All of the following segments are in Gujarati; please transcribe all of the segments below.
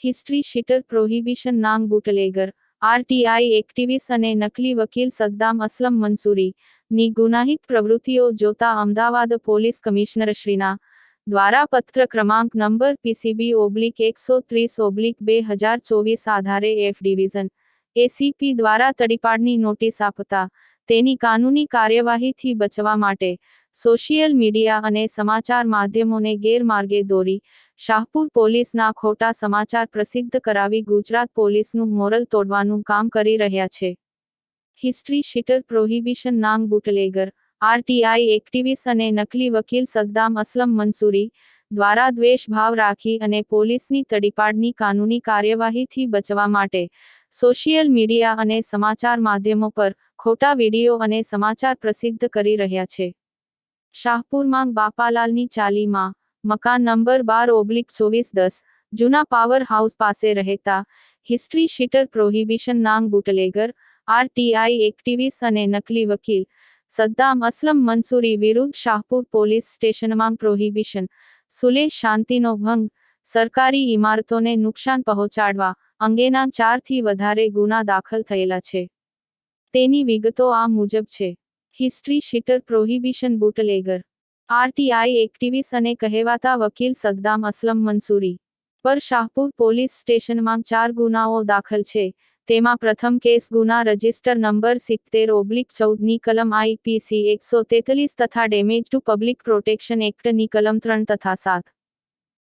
હિસ્ટ્રી શીટર પ્રોહિબિશન નાંગ બુટલેગર આરટીઆઈ એક્ટિવિસ્ટ અને નકલી વકીલ સદ્દામ અસલમ મંસૂરી ની ગુનાહિત પ્રવૃત્તિઓ જોતા અમદાવાદ પોલીસ કમિશનરશ્રીના દ્વારા પત્ર ક્રમાંક નંબર PCB/130/2024 આધારે એફ ડિવિઝન એસીપી દ્વારા તડીપાડની નોટિસ આપતા તેની કાનૂની કાર્યવાહીથી બચવા માટે સોશિયલ મીડિયા અને સમાચાર માધ્યમોને ગેરમાર્ગે દોરી શાહપુર પોલીસના ખોટા સમાચાર પ્રસિદ્ધ કરાવી ગુજરાત પોલીસનું મોરલ તોડવાનું કામ કરી રહ્યા છે. હિસ્ટ્રી શીટર પ્રોહિબિશન નાંગ બુટલેગર આરટીઆઈ એક્ટિવિસ્ટ અને નકલી વકીલ સદ્દામ અસલમ મંસૂરી દ્વારા દ્વેષભાવ રાખી અને પોલીસની તડીપાડની કાનૂની કાર્યવાહીથી બચવા માટે સોશિયલ મીડિયા અને સમાચાર માધ્યમો પર ખોટા વિડીયો અને સમાચાર પ્રસિદ્ધ કરી રહ્યા છે. શાહપુરમાં બાપાલાલની ચાલીમાં મકાન નંબર 12/2410 જૂના પાવર હાઉસ પાસે રહેતા હિસ્ટ્રી શીટર પ્રોહિબિશન નાંગ બુટલેગર આરટીઆઈ એક્ટિવિસ્ટ અને નકલી વકીલ સદ્દામ અસલમ મંસૂરી વિરુદ્ધ શાહપુર પોલીસ સ્ટેશનમાં પ્રોહિબિશન સુલેહ શાંતિનો ભંગ સરકારી ઇમારતોને નુકસાન પહોંચાડવા અંગેના 4 થી વધારે ગુના દાખલ થયેલા છે. તેની વિગતો આ મુજબ છે. History sheeter prohibition bootlegger RTI activist અને કહેવાતા વકીલ સદ્દામ અસલમ મંસૂરી પર શાહપુર પોલીસ સ્ટેશનમાં 4 ગુનાઓ દાખલ છે. તેમાં પ્રથમ કેસ ગુના રજિસ્ટર નંબર 70/14 ની કલમ આઈપીસી 143 તથા damage two public protection act ની કલમ 3 તથા 7.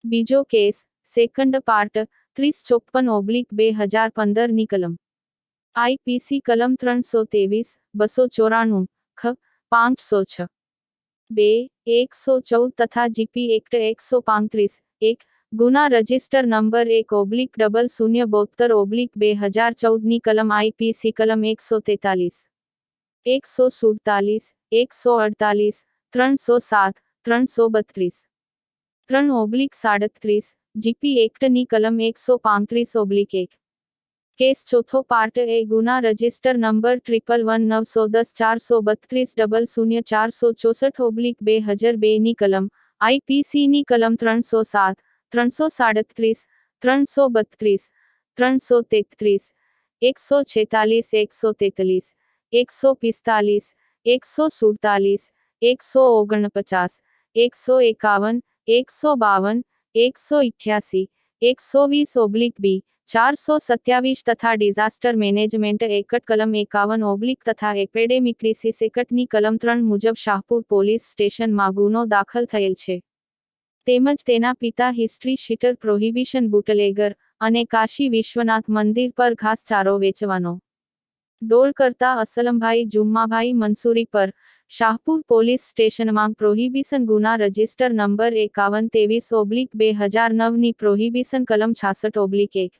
બીજો કેસ સેકન્ડ પાર્ટ 3054/2015 ની કલમ આઈપીસી કલમ 323, 294, ખ. 506, 2, 114 તથા જીપી એક્ટ 135, 1 ગુના રજિસ્ટર નંબર 1/0072/2014 ની કલમ આઈપીસી કલમ 143, 147, 148, 307, 332, 3/37 જીપી એક્ટ ની કલમ 135/1. કેસ ચોથો પાર્ટ એ ગુના રજિસ્ટર નંબર 1119110400464/2002 ની કલમ આઈપીસી ની કલમ 307, 337, 332, 333, 146, 143, 145, 147, 149, 151, 152, 120/B 427 તથા ડિઝાસ્ટર મેનેજમેન્ટ એક્ટ કલમ 51/ તથા એપિડેમિક ડિસીઝ એક્ટની કલમ 3 મુજબ શાહપુર પોલીસ સ્ટેશનમાં ગુનો દાખલ થયેલ છે. તેમજ તેના પિતા હિસ્ટ્રી શીટર પ્રોહિબિશન બુટલેગર અને કાશી વિશ્વનાથ મંદિર પર ઘાસચારો વેચવાનો ડોળ કરતા અસલમભાઈ જુમ્માભાઈ મંસૂરી પર શાહપુર પોલીસ સ્ટેશનમાં પ્રોહિબિશન ગુના રજિસ્ટર નંબર 5123/2009 ની પ્રોહિબિશન કલમ 66/1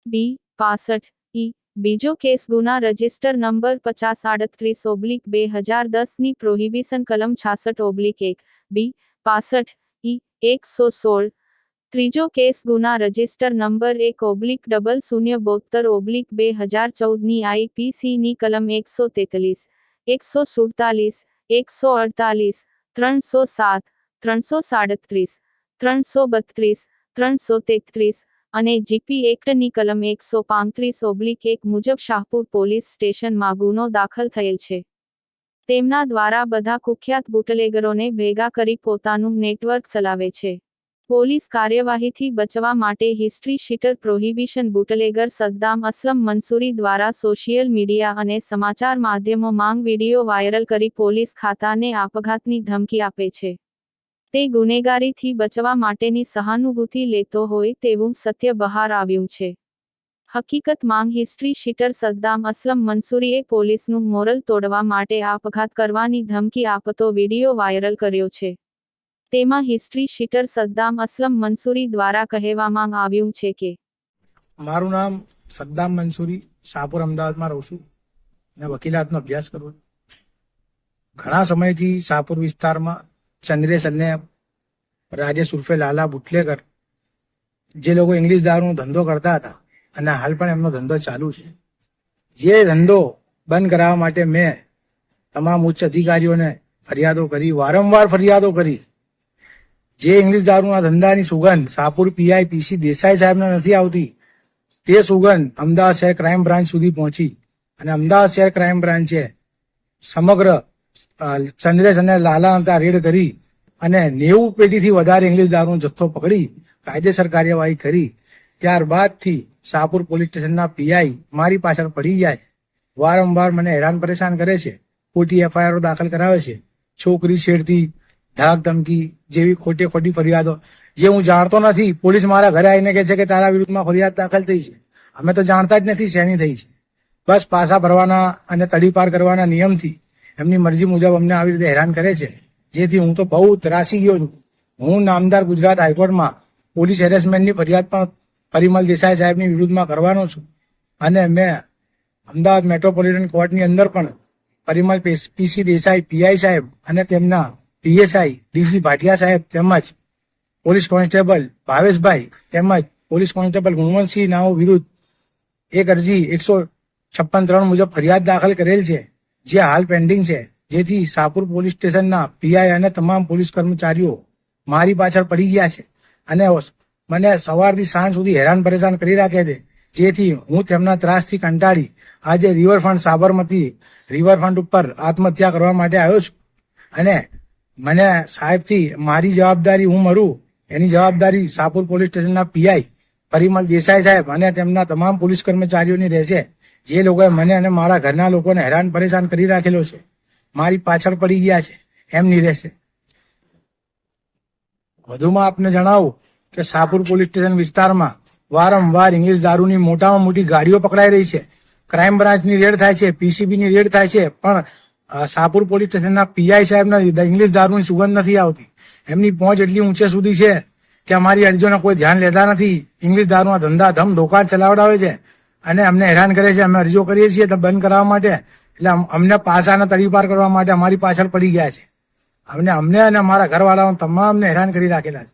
બી 65 બીજો કેસ ગુના રજિસ્ટર નંબર 5038/2010 ની પ્રોહિબિશન કલમ 66/1 બી 65 116. ત્રીજો કેસ ગુના રજિસ્ટર નંબર 1/0072/2014 ની આઈપીસી ની કલમ 143, 147, 148, 307, 337, 332, 333 અને જીપી એક્ટની કલમ 135/1 મુજબ શાહપુર પોલીસ સ્ટેશનમાં ગુનો દાખલ થયેલ છે. તેમના દ્વારા બધા કુખ્યાત બુટલેગરોને ભેગા કરી પોતાનું નેટવર્ક ચલાવે છે. પોલીસ કાર્યવાહીથી બચવા માટે history sheeter prohibition bootlegger Saddam Aslam Mansuri દ્વારા સોશિયલ મીડિયા અને સમાચાર માધ્યમો માંગ વિડીયો વાયરલ કરી પોલીસ ખાતાને આપઘાતની ધમકી આપે છે. તે ગુનેગારીથી બચવા માટેની સહાનુભૂતિ લેતો હોય તેવું સત્ય બહાર આવ્યું છે. હકીકત માંગ હિસ્ટ્રી શીટર સદ્દામ અસલમ મંસૂરીએ પોલીસનું મોરલ તોડવા માટે આપઘાત કરવાની ધમકી આપતો વિડીયો વાયરલ કર્યો છે. તેમાં હિસ્ટ્રી શીટર સદ્દામ અસલમ મંસૂરી દ્વારા કહેવામાં આવ્યું છે કે મારું નામ સદ્દામ મંસૂરી, શાહપુર અમદાવાદમાં રહું છું અને વકીલાતનો અભ્યાસ કરું. ઘણા સમયથી શાહપુર વિસ્તારમાં ચંદ્રેશ અને રાજેશ ઉર્ફે લાલા બુટલેગર જે લોકો ઇંગ્લિશ દારૂનો ધંધો કરતા હતા અને હાલ પણ એમનો ધંધો ચાલુ છે. જે ધંધો બંધ કરાવવા માટે મેં તમામ ઉચ્ચ અધિકારીઓને ફરિયાદો કરી, વારંવાર ફરિયાદો કરી, જે ઇંગ્લિશ દારૂના ધંધાની સુગંધ શાહપુર પીઆઈ પીસી દેસાઈ સાહેબને નથી આવતી, તે સુગંધ અમદાવાદ શહેર ક્રાઇમ બ્રાન્ચ સુધી પહોંચી અને અમદાવાદ શહેર ક્રાઇમ બ્રાન્ચે સમગ્ર ચંદ્રેશ અને લાલા રેડ કરી અને 90 પેટીથી વધારે ઇંગ્લિશ દારૂનો જથ્થો પકડી કાયદેસર કાર્યવાહી કરી. ત્યારબાદથી શાહપુર પોલીસ સ્ટેશનના પીઆઈ મારી પાછળ પડી જાય, વારંવાર મને હેરાન પરેશાન કરે છે, ખોટી એફઆઈઆર દાખલ કરાવે છે, છોકરી છેડતી, ધાક ધમકી જેવી ખોટી ફરિયાદો જે હું જાણતો નથી. પોલીસ મારા ઘરે આવીને કહે છે કે તારા વિરુદ્ધમાં ફરિયાદ દાખલ થઈ છે. અમે તો જાણતા જ નથી શેની થઈ છે. બસ પાસા ભરવાના અને તડીપાર કરવાના નિયમથી એમની મરજી મુજબ અમને આવી રીતે હેરાન કરે છે, જેથી હું તો બહુ ત્રાસી ગયો છું. હું નામદાર ગુજરાત હાઈકોર્ટમાં પોલીસ હેરેસમેન્ટની ફરિયાદ પણ પરિમલ દેસાઈ સાહેબની વિરુદ્ધમાં કરવાનો છું અને મેં અમદાવાદ મેટ્રોપોલિટન કોર્ટની અંદર પણ પરિમલ પીસી દેસાઈ પીઆઈ સાહેબ અને તેમના પીએસઆઈ ડીસી ભાટિયા સાહેબ તેમજ પોલીસ કોન્સ્ટેબલ ભાવેશભાઈ તેમજ પોલીસ કોન્સ્ટેબલ ગુણવંતસિંહ નાઓ વિરુદ્ધ એક અરજી 156(3) મુજબ ફરિયાદ દાખલ કરેલ છે, જે હાલ પેન્ડિંગ છે. જેથી શાહપુર પોલીસ સ્ટેશનના પીઆઈ અને તમામ પોલીસ કર્મચારીઓ મારી પાછળ પડી ગયા છે અને મને સવારથી સાંજ સુધી હેરાન પરેશાન કરી રાખે છે, જેથી હું તેમના ત્રાસથી કંટાળી આજે રિવરફ્રન્ટ સાબરમતી રિવરફ્રન્ટ ઉપર આત્મહત્યા કરવા માટે આવ્યો છું. અને મને સાહેબથી મારી જવાબદારી હું મરું એની જવાબદારી શાહપુર પોલીસ સ્ટેશનના પીઆઈ પરિમલ દેસાઈ સાહેબ અને તેમના તમામ પોલીસ કર્મચારીઓની રહેશે, જે લોકોએ મને અને મારા ઘરના લોકોને હેરાન પરેશાન કરી રાખેલો છે, મારી પાછળ પડી ગયા છે, એમની રહેશે. વધુમાં આપને જણાવું કે શાહપુર પોલીસ સ્ટેશન વિસ્તારમાં વારંવાર ઇંગ્લિશ દારૂની મોટામાં મોટી ગાડીઓ પકડાઈ રહી છે, ક્રાઇમ બ્રાન્ચની રેડ થાય છે, પીસીબીની રેડ થાય છે, પણ શાહપુર પોલીસ સ્ટેશનના પીઆઈ સાહેબના ઇંગ્લિશ દારૂની સુગંધ નથી આવતી. એમની પહોંચ એટલી ઊંચે સુધી છે કે અમારી અરજીઓને કોઈ ધ્યાન લેતા નથી. ઇંગ્લિશ દારૂના ધંધા ધમ ધોકાર ચલાવડાવે છે અને અમને હેરાન કરે છે. અમે અરજીઓ કરીએ છીએ તો બંધ કરાવવા માટે, એટલે અમને પાસાના તડીપાર કરવા માટે અમારી પાછળ પડી ગયા છે. અમને અને અમારા ઘરવાળાઓ તમામને હેરાન કરી રાખેલા છે.